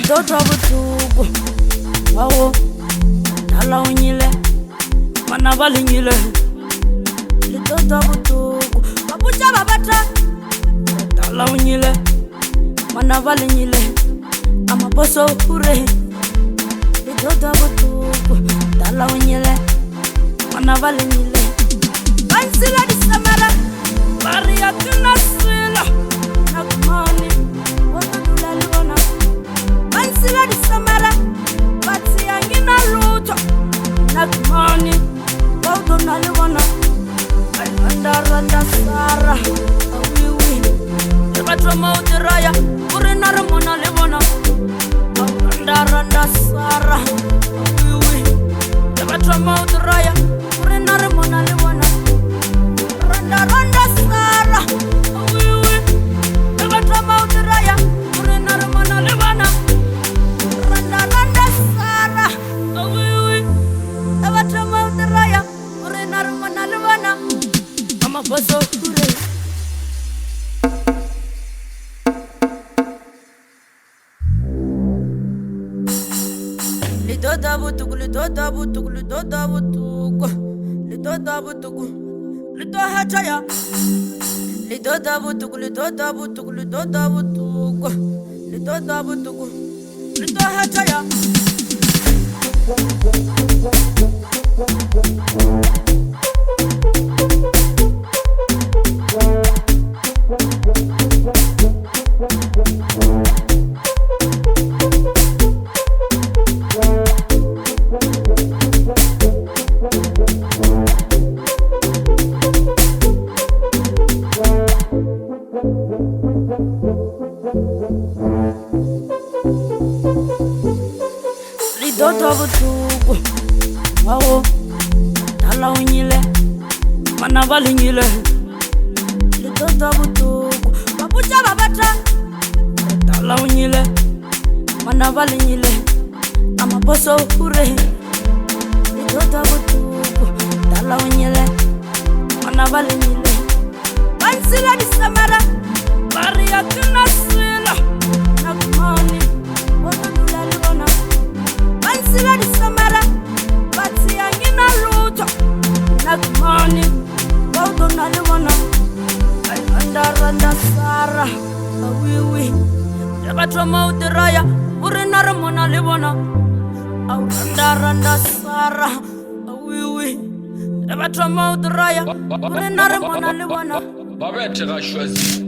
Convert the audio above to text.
Lidodwa butuku wao dala unyile mana balinyile. Lidodwa butuku babuja babata dala unyile mana balinyile amaboso ure. Lidodwa butuku dala unyile mana balinyile. Bansila disamara baria tunasila nakumani wotudula liona. Bansila disamara bati angina luto nakumani wotudula liona. Randa sara awiwi ebatwa maudiraya urina ramona liona. Randa sara awiwi ebatwa maudiraya urina ramona liona. Randa sara awiwi ebatwa maudiraya urina ramona liona. Randa sara awiwi ebatwa maudiraya urina ramona liona. Amaboso ure. Lidodwa butuku, lidodwa butuku, lidodwa butuku, lidodwa butuku, lidodwa chaya. Lidodwa butuku, lidodwa butuku, lidodwa butuku, lidodwa butuku, lidodwa chaya. Lidodwa butuku wao dala unyile mana balinyile. Lidodwa butuku babuja babata dala unyile mana balinyile amaboso ure. Lidodwa butuku dala unyile mana balinyile. Bansila disamara baria tunasila nakumani wotudula liona. Bansila disamara bati angina luto nakumani wotudula liona. Randa sara awiwi ebatwa maudiraya urina ramona liona. Randa sara awiwi ebatwa maudiraya urina ramona liona. Babette choisi.